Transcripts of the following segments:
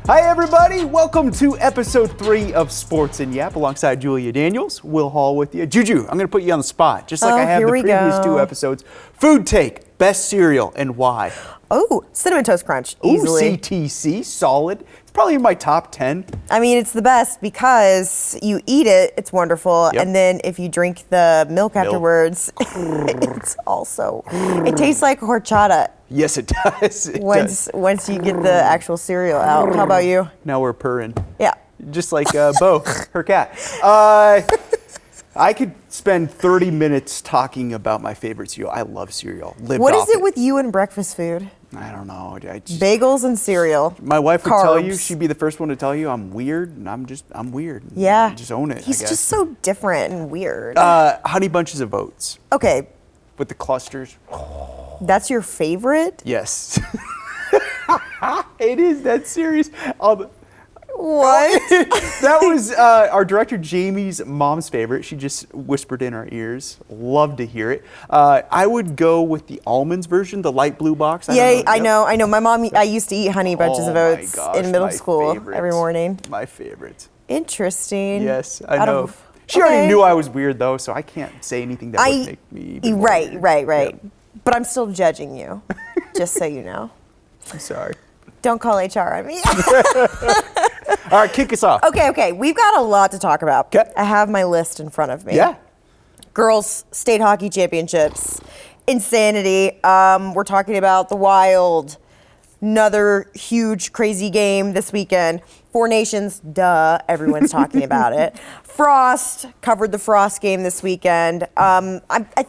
Hi everybody, welcome to episode 3 of Sports and Yap alongside Julia Daniels, Will Hall with you. Juju, I'm going to put you on the spot, just like I have the previous 2 episodes. Food take, best cereal and why? Oh, Cinnamon Toast Crunch, easily. Ooh, CTC, solid. It's probably in my top 10. I mean, it's the best because you eat it, it's wonderful, and then if you drink the milk afterwards, it's also, it tastes like horchata. Yes, it does. Once you get the actual cereal out. How about you? Now we're purring. Yeah. Just like Bo, her cat. I could spend 30 minutes talking about my favorite cereal. I love cereal. What is it with you and breakfast food? I don't know. Bagels and cereal. My wife would tell you, Carbs. she'd be the first one to tell you I'm weird, and I'm weird. Yeah. Just own it. He's I guess. just so different and weird. Honey Bunches of Oats Okay, with the clusters. that's your favorite? Yes. It is that serious. What? That was our director Jamie's mom's favorite. She just whispered in our ears. Love to hear it. I would go with the almonds version, the light blue box. Yeah, I know. My mom, I used to eat Honey Bunches of Oats in middle school every morning. My favorite. Interesting. Yes, I know. She already knew I was weird though, so I can't say anything that would make me even more weird. Right. Yep. But I'm still judging you, just so you know. I'm sorry. Don't call HR on me. All right, kick us off. Okay. We've got a lot to talk about. Okay. I have my list in front of me. Yeah. Girls State Hockey Championships. Insanity. We're talking about the Wild. Another huge, crazy game this weekend. Four Nations, duh, everyone's talking about it. Frost, covered the Frost game this weekend. I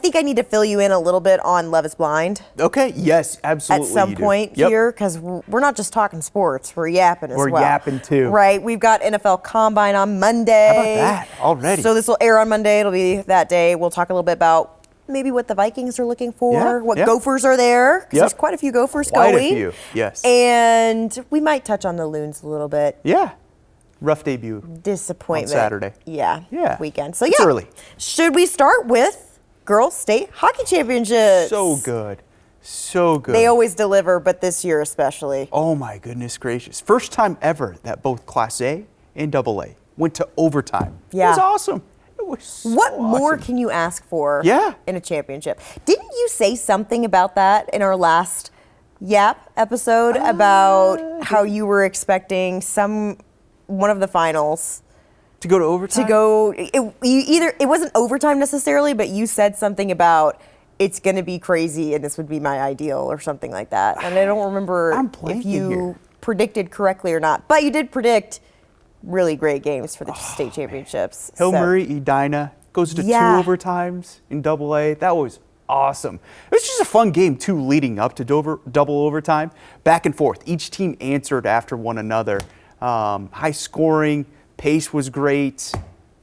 think I need to fill you in a little bit on Love is Blind. Okay, yes, absolutely. At some point here, because we're not just talking sports, we're yapping as well. We're yapping too. Right, we've got NFL Combine on Monday. How about that, already? So this will air on Monday, it'll be that day. We'll talk a little bit about maybe what the Vikings are looking for, what Gophers are there, because there's quite a few Gophers going. Quite a few, yes. And we might touch on the Loons a little bit. Yeah, rough debut. Disappointment. On Saturday. Yeah. Weekend. So it's early. Should we start with Girls State Hockey Championships? So good. So good. They always deliver, but this year especially. Oh my goodness gracious. First time ever that both Class A and AA went to overtime. Yeah. It was awesome. It was so What more awesome. can you ask for in a championship? Didn't you say something about that in our last Yap episode about how you were expecting one of the finals to go to overtime? It wasn't overtime necessarily, but you said something about it's going to be crazy and this would be my ideal or something like that. And I don't remember if you predicted correctly or not, but you did predict really great games for the state championships. Hill Murray, Edina goes to 2 overtimes in AA. That was awesome. It was just a fun game too, leading up to double overtime, back and forth. Each team answered after one another. High scoring, pace was great,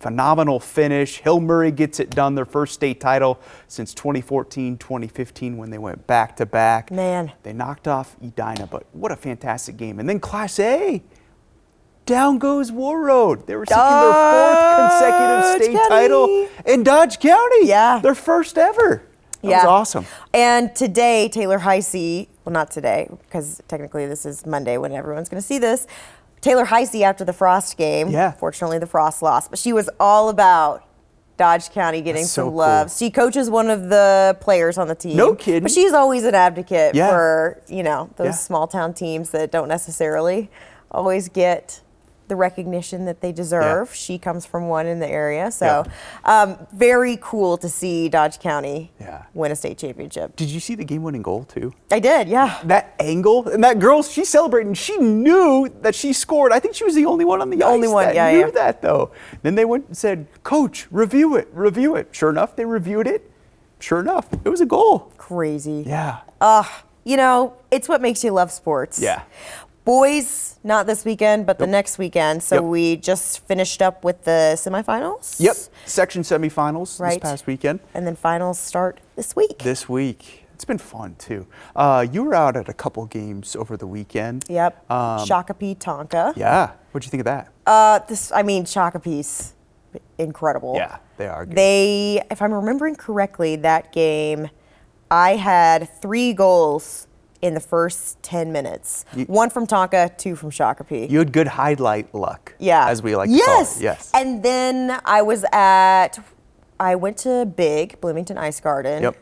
phenomenal finish. Hill Murray gets it done, their first state title since 2014, 2015 when they went back to back. Man. They knocked off Edina, but what a fantastic game. And then Class A. Down goes Warroad. They were seeking their 4th consecutive state title in Dodge County. Yeah. Their first ever. That was awesome. And today, Taylor Heisey, well, not today, because technically this is Monday when everyone's going to see this. Taylor Heisey, after the Frost game, fortunately the Frost lost, but she was all about Dodge County getting some love. She coaches one of the players on the team. No kidding. But she's always an advocate for, those small town teams that don't necessarily always get the recognition that they deserve. She comes from one in the area. So very cool to see Dodge County win a state championship. Did you see the game-winning goal, too? I did, yeah. That angle, and that girl, she's celebrating. She knew that she scored. I think she was the only one on the ice only one, that knew that, though. Then they went and said, Coach, review it. Sure enough, they reviewed it. Sure enough, it was a goal. Crazy. Yeah. It's what makes you love sports. Yeah. Boys, not this weekend, but the next weekend. So we just finished up with the semifinals. Yep, section semifinals this past weekend. And then finals start this week. It's been fun, too. You were out at a couple games over the weekend. Yep, Shakopee, Tonka. Yeah, what'd you think of that? Shakopee's incredible. Yeah, they are good. If I'm remembering correctly, that game, I had 3 goals in the first 10 minutes. One from Tonka, two from Shakopee. You had good highlight luck. Yeah. As we like to call it. Yes. And then I went to Big, Bloomington Ice Garden. Yep.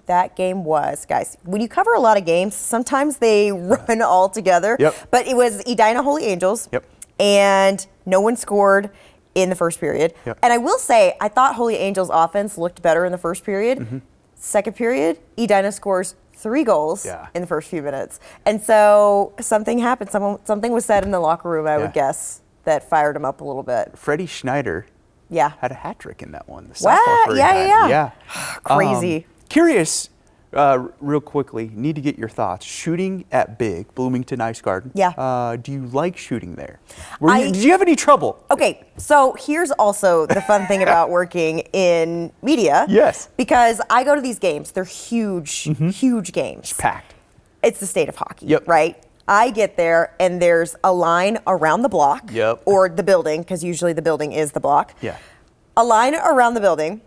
That game was, guys, when you cover a lot of games, sometimes they run all together. Yep. But it was Edina Holy Angels. Yep. And no one scored in the first period. Yep. And I will say, I thought Holy Angels offense looked better in the first period. Mm-hmm. Second period, Edina scores 3 goals Yeah. in the first few minutes. And so something happened. Something was said in the locker room, I Yeah. would guess, that fired him up a little bit. Freddie Schneider Yeah. had a hat trick in that one. The Wow, softball for yeah, Edina. yeah. Crazy. Curious, real quickly, need to get your thoughts. Shooting at Big, Bloomington Ice Garden. Yeah. Do you like shooting there? I- Did you have any trouble? Okay, so here's also the fun thing about working in media. Yes. Because I go to these games. They're huge, huge games. Packed. It's the state of hockey, Yep. right? I get there and there's a line around the block. Yep. Or the building, because usually the building is the block. Yeah. A line around the building,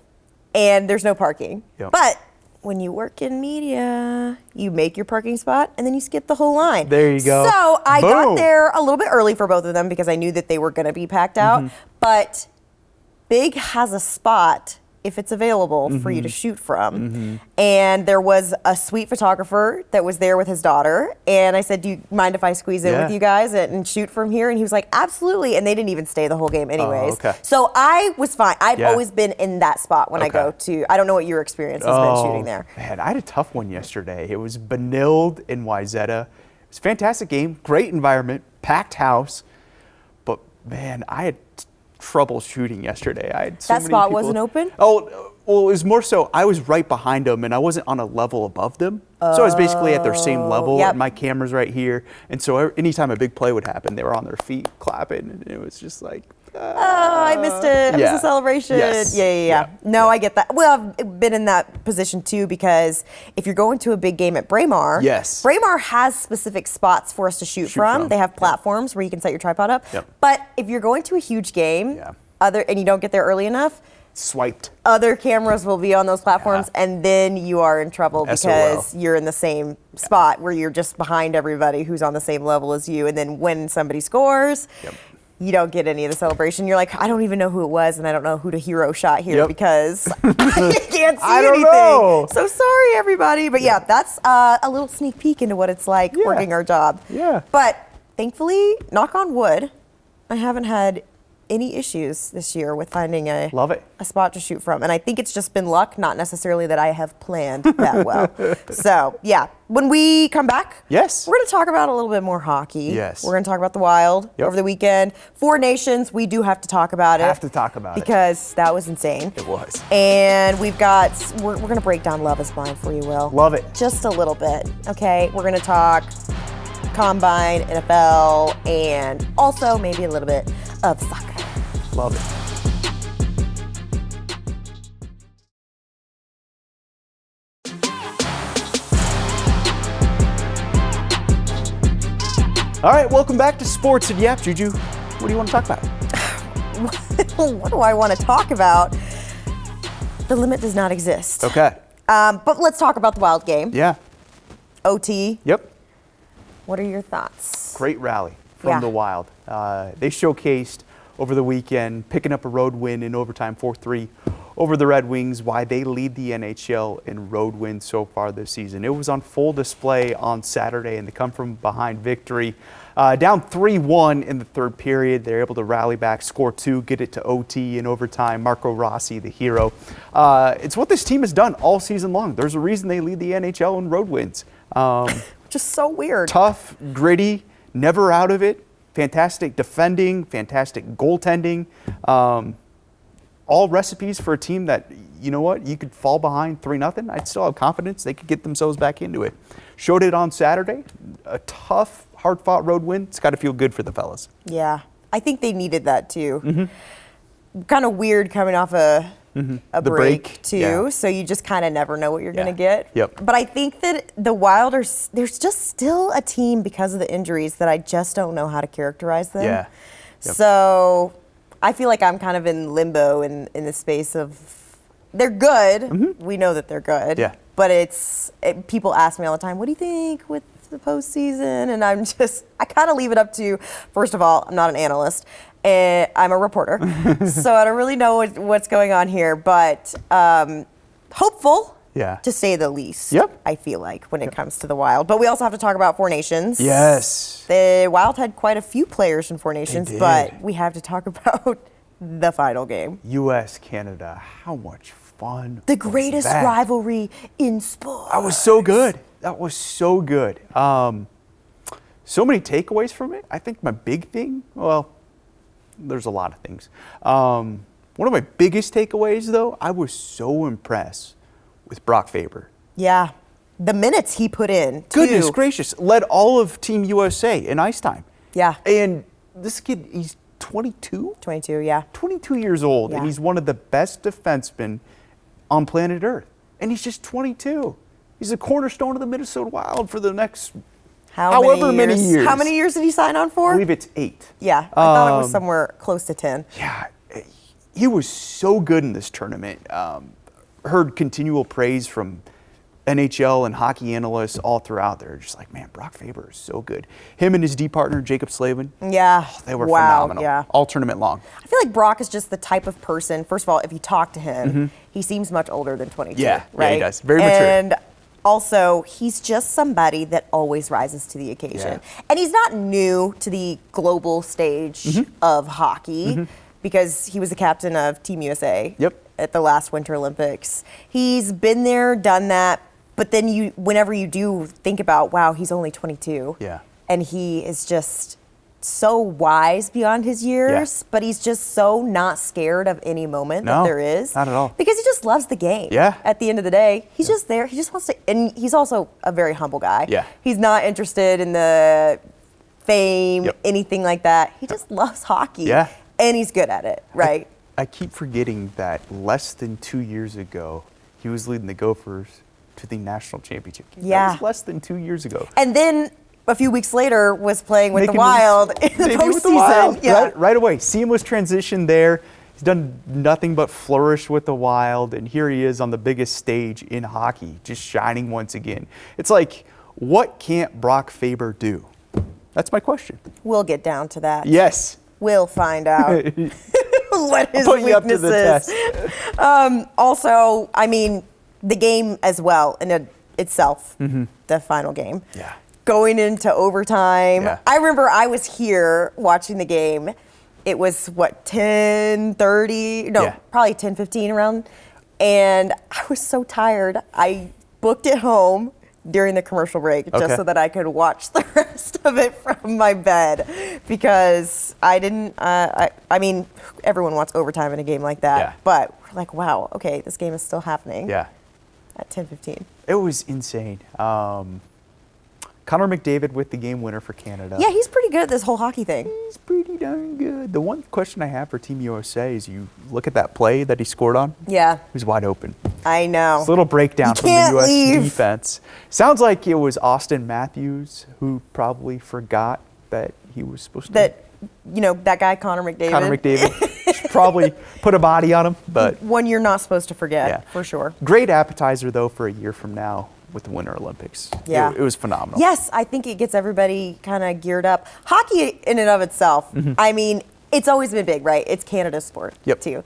and there's no parking. Yep. But when you work in media, you make your parking spot and then you skip the whole line. There you go. So I Boom. got there a little bit early for both of them because I knew that they were going to be packed out. Mm-hmm. But Big has a spot if it's available for Mm-hmm. you to shoot from. And there was a sweet photographer that was there with his daughter. And I said, do you mind if I squeeze in Yeah. with you guys and shoot from here? And he was like, absolutely. And they didn't even stay the whole game anyways. okay. So I was fine. I've Yeah. always been in that spot when I go to, I don't know what your experience has been shooting there. Man, I had a tough one yesterday. It was Benilde in Wayzata. It was a fantastic game, great environment, packed house. But man, I had trouble shooting yesterday. I had so That many spot people- wasn't open? Oh, well, it was more so I was right behind them and I wasn't on a level above them. So I was basically at their same level. Yep. And my camera's right here. And so anytime a big play would happen, they were on their feet clapping. And it was just like, Oh, I missed it. I missed yeah. the celebration. Yes. Yeah. Yeah. No, I get that. Well, I've been in that position too because if you're going to a big game at Braemar, Yes. Braemar has specific spots for us to shoot from. They have platforms where you can set your tripod up. Yep. But if you're going to a huge game, Yeah. and you don't get there early enough, swiped. other cameras will be on those platforms, Yeah. and then you are in trouble because SOL. you're in the same spot where you're just behind everybody who's on the same level as you. And then when somebody scores, Yep. you don't get any of the celebration. You're like, I don't even know who it was, and I don't know who the hero shot here Yep. because I can't see I don't anything. know. So sorry, everybody. But yeah, that's a little sneak peek into what it's like Yeah. working our job. Yeah. But thankfully, knock on wood, I haven't had any issues this year with finding Love it. a spot to shoot from. And I think it's just been luck, not necessarily that I have planned that well. So, yeah, when we come back, Yes. we're going to talk about a little bit more hockey. Yes. We're going to talk about the Wild Yep. over the weekend. 4 Nations, we do have to talk about it. Have to talk about it. Because that was insane. It was. And we're going to break down Love is Blind for you, Will. Love it. Just a little bit, okay? We're going to talk Combine, NFL, and also maybe a little bit of soccer. Love it. All right, welcome back to Sports and Yap. Juju, what do you want to talk about? What do I want to talk about? The limit does not exist. Okay. But let's talk about the Wild game. Yeah. OT. Yep. What are your thoughts? Great rally from Yeah. the Wild. They showcased over the weekend, picking up a road win in overtime 4-3 over the Red Wings, why they lead the NHL in road wins so far this season. It was on full display on Saturday in the come-from-behind victory. Down 3-1 in the third period. They're able to rally back, score 2, get it to OT in overtime. Marco Rossi, the hero. It's what this team has done all season long. There's a reason they lead the NHL in road wins. Just so weird. Tough, gritty, never out of it. Fantastic defending, fantastic goaltending. All recipes for a team that, you know what, you could fall behind 3-0. I'd still have confidence they could get themselves back into it. Showed it on Saturday. A tough, hard-fought road win. It's got to feel good for the fellas. Yeah. I think they needed that too. Mm-hmm. Kind of weird coming off a The break, break, too. yeah. So you just kind of never know what you're going Yeah. to get. Yep. But I think that the Wild there's just still a team because of the injuries that I just don't know how to characterize them. Yeah. Yep. So I feel like I'm kind of in limbo in the space of they're good. We know that they're good. Mm-hmm. Yeah. people ask me all the time, what do you think with the postseason? And I kind of leave it up to, first of all, I'm not an analyst. I'm a reporter. So I don't really know what's going on here, but hopeful. Yeah. To say the least. Yep. I feel like when it comes to the Wild. But we also have to talk about Four Nations. Yes. The Wild had quite a few players in Four Nations, did. but we have to talk about the final game. U.S. Canada. How much fun. The was greatest that? rivalry in sport. That was so good. That was so good. So many takeaways from it. I think my big thing, well, there's a lot of things. One of my biggest takeaways, though, I was so impressed with Brock Faber. Yeah. The minutes he put in, too. Goodness gracious. Led all of Team USA in ice time. Yeah. And this kid, he's 22? 22, yeah. 22 years old, Yeah. and he's one of the best defensemen on planet Earth. And he's just 22. He's a cornerstone of the Minnesota Wild for the next however many years. How many years did he sign on for? I believe it's 8. Yeah, I thought it was somewhere close to 10. Yeah, he was so good in this tournament. Heard continual praise from NHL and hockey analysts all throughout. They're just like, man, Brock Faber is so good. Him and his D partner, Jacob Slavin. Yeah. They were wow, phenomenal. Yeah. All tournament long. I feel like Brock is just the type of person, first of all, if you talk to him, he seems much older than 22. Yeah, right? he does. Very mature. And also, he's just somebody that always rises to the occasion. Yeah. And he's not new to the global stage of hockey because he was the captain of Team USA at the last Winter Olympics. He's been there, done that. But then whenever you do think about, wow, he's only 22. Yeah. And he is just so wise beyond his years, but he's just so not scared of any moment that there is. Not at all. Because he just loves the game. Yeah. At the end of the day, he's just there. He just wants to, and he's also a very humble guy. Yeah. He's not interested in the fame, anything like that. He just loves hockey. Yeah. And he's good at it, right? I keep forgetting that less than 2 years ago, he was leading the Gophers to the national championship game. Yeah. That was less than 2 years ago. And then a few weeks later was playing with Making the Wild his in the debut with the postseason. Wild. Yeah. Right away. Seamless transition there. He's done nothing but flourish with the Wild, and here he is on the biggest stage in hockey, just shining once again. It's like, what can't Brock Faber do? That's my question. We'll get down to that. Yes. We'll find out what his Put you up to weakness the is. test. Also, I mean, the game as well in itself, the final game. Yeah. Going into overtime. Yeah. I remember I was here watching the game. It was, what, 10:30? No, probably 10:15 around. And I was so tired. I booked it home during the commercial break just so that I could watch the rest of it from my bed because I didn't, I mean, everyone wants overtime in a game like that, but we're like, wow, okay, this game is still happening at 10:15. It was insane. Connor McDavid with the game winner for Canada. Yeah, he's pretty good at this whole hockey thing. He's pretty darn good. The one question I have for Team USA is you look at that play that he scored on. Yeah. He was wide open. I know. It's a little breakdown from the can't U.S. leave. defense. Sounds like it was Austin Matthews who probably forgot that he was supposed to. That, you know, that guy, Connor McDavid. Connor McDavid probably put a body on him, but. One you're not supposed to forget, for sure. Great appetizer, though, for a year from now with the Winter Olympics. Yeah. It was phenomenal. Yes, I think it gets everybody kind of geared up. Hockey in and of itself, I mean, it's always been big, right? It's Canada's sport, too.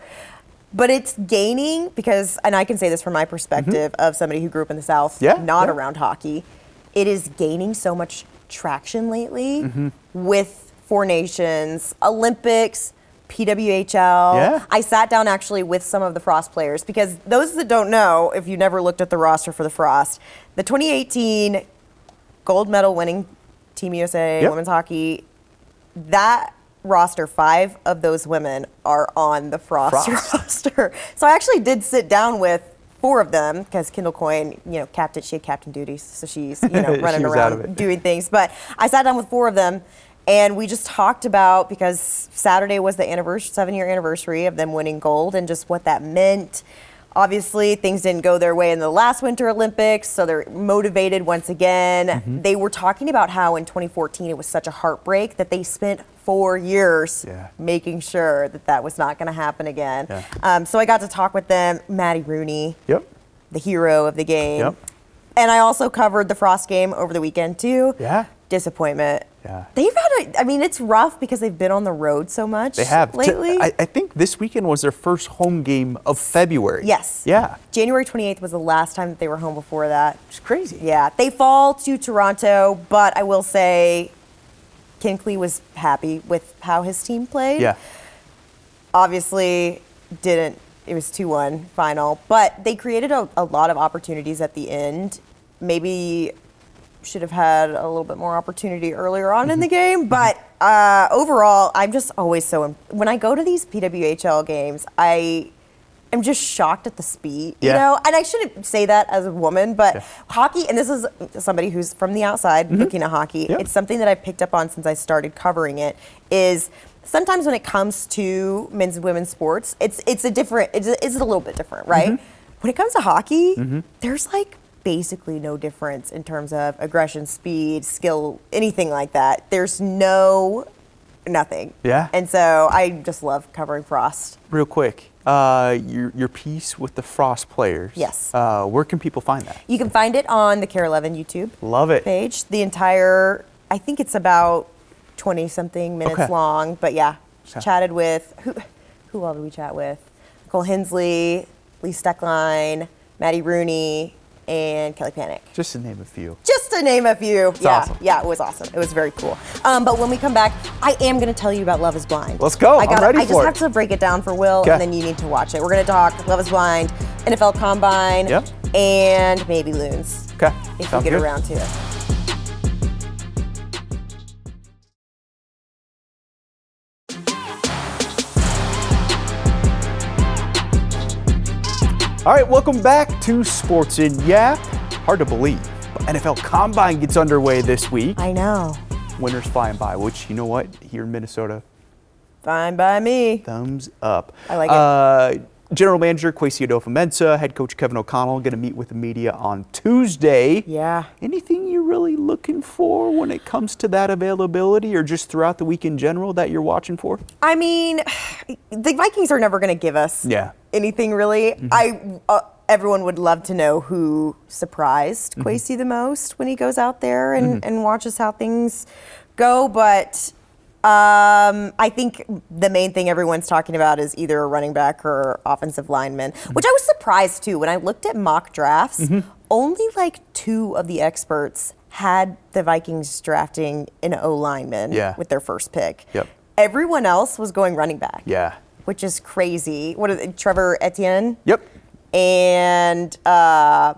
But it's gaining because, and I can say this from my perspective of somebody who grew up in the South, not around hockey, it is gaining so much traction lately with Four Nations, Olympics, PWHL. I sat down actually with some of the Frost players because those that don't know, if you never looked at the roster for the Frost, the 2018 gold medal winning Team USA women's hockey, that roster, 5 of those women are on the Frost roster. So I actually did sit down with 4 of them because Kendall Coyne, you know, she had captain duties, so she's, you know, running around doing things. But I sat down with 4 of them. And we just talked about, because Saturday was the 7-year anniversary of them winning gold and just what that meant. Obviously, things didn't go their way in the last Winter Olympics, so they're motivated once again. They were talking about how in 2014 it was such a heartbreak that they spent 4 years making sure that that was not going to happen again. So I got to talk with them. Maddie Rooney. the hero of the game. Yep. And I also covered the Frost game over the weekend too. Yeah. Disappointment. Yeah. They've had it's rough because they've been on the road so much They have. lately. I think this weekend was their first home game of February. Yes. Yeah. January 28th was the last time that they were home before that. It's crazy. Yeah. They fall to Toronto, but I will say Kinkley was happy with how his team played. Yeah. Obviously it was 2-1 final, but they created a lot of opportunities at the end. Maybe should have had a little bit more opportunity earlier on in the game, but overall, I'm just always when I go to these PWHL games, I am just shocked at the speed, you know? And I shouldn't say that as a woman, but hockey, and this is somebody who's from the outside looking at hockey, it's something that I've picked up on since I started covering it, is sometimes when it comes to men's and women's sports, it's a little bit different, right? When it comes to hockey, there's like basically no difference in terms of aggression, speed, skill, anything like that. There's nothing. Yeah. And so I just love covering Frost. Real quick, your piece with the Frost players. Yes. Where can people find that? You can find it on the Care 11 YouTube Love it. page. The entire, I think it's about 20-something minutes long. But yeah, chatted with, who all did we chat with? Nicole Hensley, Lee Steckline, Maddie Rooney, and Kelly Panic. Just to name a few. Just to name a few. It's awesome. Yeah, it was awesome. It was very cool. But when we come back, I am going to tell you about Love is Blind. Let's go. I'm ready I just for it. have to break it down for Will, and then you need to watch it. We're going to talk Love is Blind, NFL Combine, and maybe Loons. Okay. If Sounds we get good. around to it. All right, welcome back to Sports in Yap. Hard to believe, but NFL Combine gets underway this week. I know. Winners flying by, which, you know what, here in Minnesota, Fine by me. thumbs up. I like it. General Manager Kwesi Adolfo-Mensah, Head Coach Kevin O'Connell going to meet with the media on Tuesday. Yeah. Anything you're really looking for when it comes to that availability, or just throughout the week in general that you're watching for? I mean, the Vikings are never going to give us anything really. Everyone would love to know who surprised Kwesi the most when he goes out there and watches how things go. But I think the main thing everyone's talking about is either a running back or offensive lineman, which I was surprised too. When I looked at mock drafts, only like 2 of the experts had the Vikings drafting an O lineman with their first pick. Everyone else was going running back. Which is crazy. What is it, Trevor Etienne? And Cam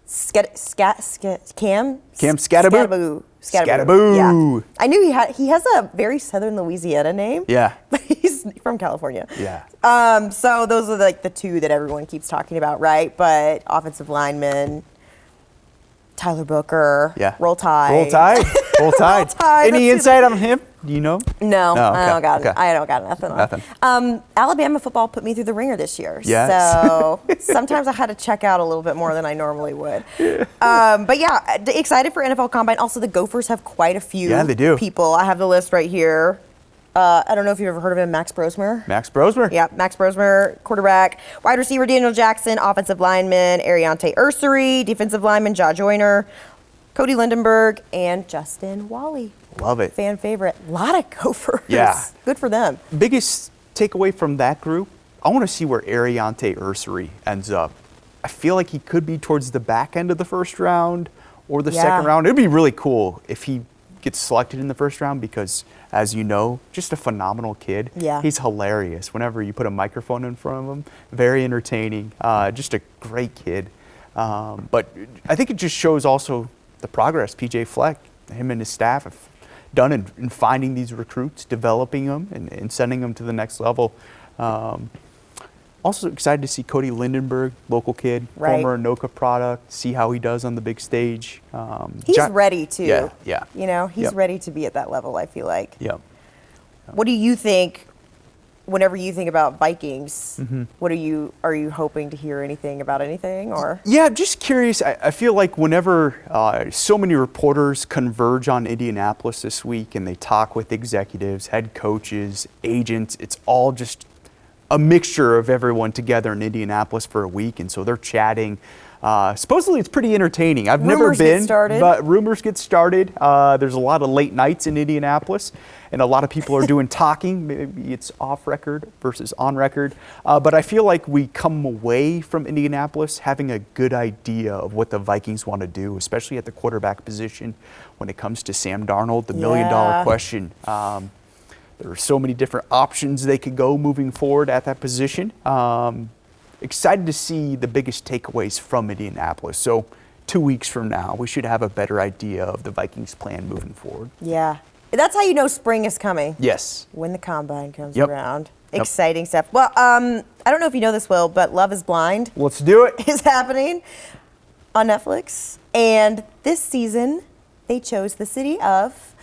Skattebo. Yeah. I knew he has a very Southern Louisiana name. But he's from California. So those are like the 2 that everyone keeps talking about, right? But offensive lineman, Tyler Booker, Roll Tide. Roll Tide. Any insight on him? Do you know? No, okay. I don't got nothing on. Alabama football put me through the ringer this year. Yes. So sometimes I had to check out a little bit more than I normally would. But yeah, excited for NFL Combine. Also, the Gophers have quite a few people. I have the list right here. I don't know if you've ever heard of him, Max Brosmer. Max Brosmer? Yeah, Max Brosmer, quarterback. Wide receiver, Daniel Jackson. Offensive lineman, Ariante Ursery. Defensive lineman, Ja Joyner. Cody Lindenberg, and Justin Wally. Love it. Fan favorite. A lot of Gophers. Yeah. Good for them. Biggest takeaway from that group, I want to see where Ariante Ursery ends up. I feel like he could be towards the back end of the first round or the second round. It'd be really cool if he gets selected in the first round because, as you know, just a phenomenal kid. He's hilarious whenever you put a microphone in front of him. Very entertaining. Just a great kid. But I think it just shows also the progress PJ Fleck, him and his staff have done in finding these recruits, developing them, and sending them to the next level. Also excited to see Cody Lindenberg, local kid, former Anoka product, see how he does on the big stage. He's ready too. Yeah. You know, he's ready to be at that level, I feel like. Yep. What do you think, whenever you think about Vikings, what are you hoping to hear anything about anything, or? Yeah, just curious. I feel like whenever so many reporters converge on Indianapolis this week and they talk with executives, head coaches, agents, it's all just a mixture of everyone together in Indianapolis for a week, and so they're chatting. Supposedly it's pretty entertaining. I've never Rumors get been, started. but rumors get started. There's a lot of late nights in Indianapolis, and a lot of people are doing talking. Maybe it's off record versus on record. But I feel like we come away from Indianapolis having a good idea of what the Vikings want to do, especially at the quarterback position when it comes to Sam Darnold, the $1 million question. There are so many different options they could go moving forward at that position. Excited to see the biggest takeaways from Indianapolis. So 2 weeks from now, we should have a better idea of the Vikings' plan moving forward. Yeah. That's how you know spring is coming. Yes. When the combine comes Yep. around. Yep. Exciting stuff. Well, I don't know if you know this, Will, but Love is Blind Let's do it. is happening on Netflix. And this season, they chose the city of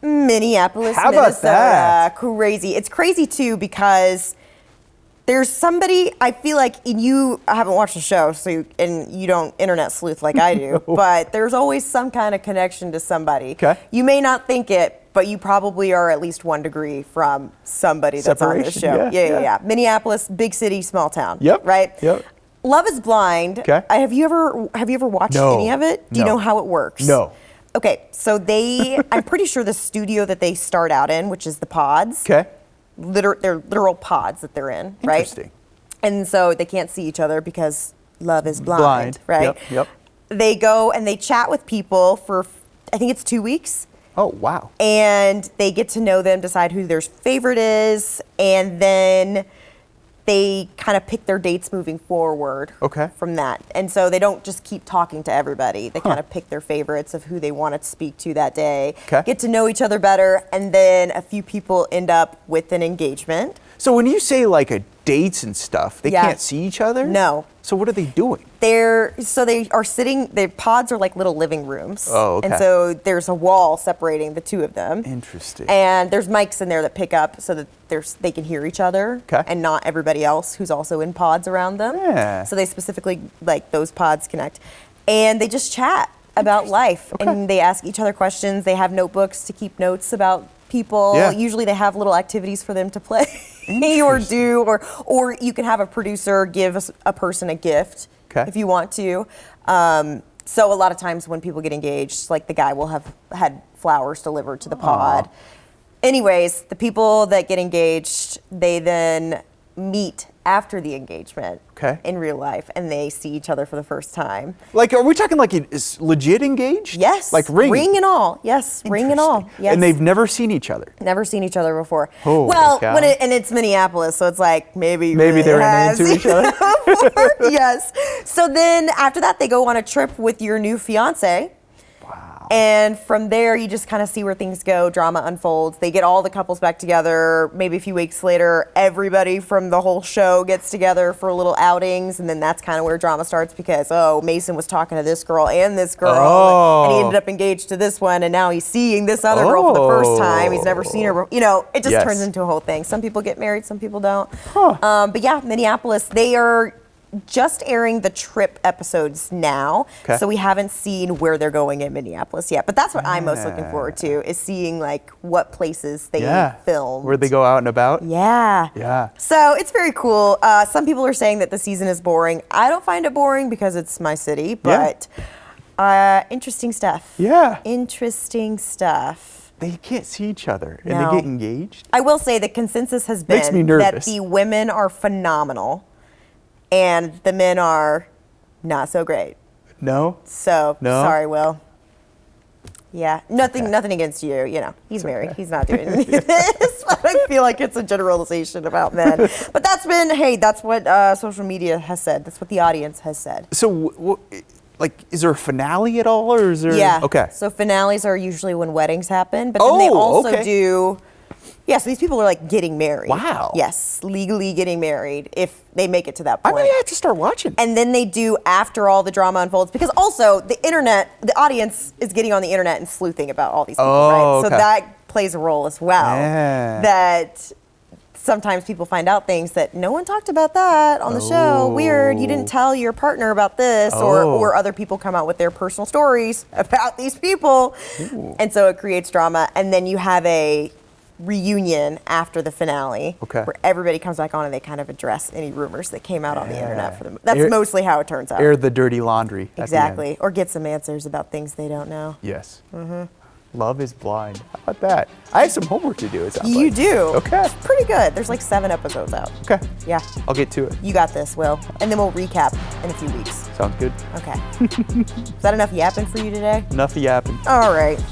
Minneapolis, How about Minnesota. that? Crazy. It's crazy, too, because there's somebody, I feel like, and you haven't watched the show, so and you don't internet sleuth like I do, but there's always some kind of connection to somebody. Okay. You may not think it, but you probably are at least 1 degree from somebody that's on this show. Separation, yeah. Minneapolis, big city, small town. Yep. Right? Yep. Love is Blind. Okay. Have you ever watched No. any of it? Do you No. know how it works? No. Okay, so I'm pretty sure the studio that they start out in, which is the pods. Okay. They're literal pods that they're in, right? Interesting. And so they can't see each other because love is blind, right? Yep. Yep. They go and they chat with people for, I think it's 2 weeks, Oh, wow. and they get to know them, decide who their favorite is, and then they kind of pick their dates moving forward Okay. from that. And so they don't just keep talking to everybody. They kind of pick their favorites of who they want to speak to that day, Okay. get to know each other better, and then a few people end up with an engagement. So when you say like a dates and stuff, they Yeah. can't see each other? No. So what are they doing? They are sitting, their pods are like little living rooms. Oh, okay. And so there's a wall separating the two of them. Interesting. And there's mics in there that pick up so that they can hear each other, Okay. and not everybody else who's also in pods around them. Yeah. So they specifically, like, those pods connect. And they just chat about life. Okay. And they ask each other questions. They have notebooks to keep notes about people. Yeah. Usually they have little activities for them to play or do, or you can have a producer give a person a gift. Okay. If you want to. So a lot of times when people get engaged, like the guy will have had flowers delivered to the pod. Anyways, the people that get engaged, they then meet after the engagement Okay. in real life, and they see each other for the first time. Like, are we talking like it's legit engaged? Yes. Like ring? Ring and all. Yes. Ring and all. Interesting. Yes. And they've never seen each other. Never seen each other before. Holy well, cow. and it's Minneapolis, so it's like maybe Maybe they're has into each other. before. Yes. So then after that, they go on a trip with your new fiance. Wow. And from there, you just kind of see where things go. Drama unfolds. They get all the couples back together. Maybe a few weeks later, everybody from the whole show gets together for little outings. And then that's kind of where drama starts because, Mason was talking to this girl and this girl. And he ended up engaged to this one. And now he's seeing this other girl for the first time. He's never seen her. It just Yes. turns into a whole thing. Some people get married, some people don't. Huh. But yeah, Minneapolis, they are just airing the trip episodes now. Okay. So we haven't seen where they're going in Minneapolis yet. But that's what I'm most looking forward to, is seeing like what places they filmed. Where they go out and about? Yeah. Yeah. So it's very cool. Some people are saying that the season is boring. I don't find it boring because it's my city, but interesting stuff. Yeah. Interesting stuff. They can't see each other and No. they get engaged. I will say the consensus has Makes me been that nervous. the women are phenomenal and the men are not so great. No? So No? sorry, Will. Yeah, nothing against you. He's married. He's not doing any of this. But I feel like it's a generalization about men. But that's what social media has said. That's what the audience has said. So, is there a finale at all, or is there? Yeah. Okay. So finales are usually when weddings happen, but then they also do. Yeah, so these people are like getting married. Wow. Yes, legally getting married if they make it to that I point. may have to start watching. And then they do after all the drama unfolds, because also the audience is getting on the internet and sleuthing about all these people, right? So okay. that plays a role as well. Yeah. That sometimes people find out things that no one talked about that on the show. Weird, you didn't tell your partner about this, or other people come out with their personal stories about these people. And so it creates drama. And then you have a reunion after the finale. Okay. Where everybody comes back on and they kind of address any rumors that came out on the internet for them. That's Air- mostly how it turns out. Air the dirty laundry. at the end. Exactly. Or get some answers about things they don't know. Yes. Love is blind. How about that? I have some homework to do. It sounds You like. do. Okay. It's pretty good. There's like 7 episodes out. Okay. Yeah. I'll get to it. You got this, Will. And then we'll recap in a few weeks. Sounds good. Okay. Is that enough yapping for you today? Enough yapping. All right.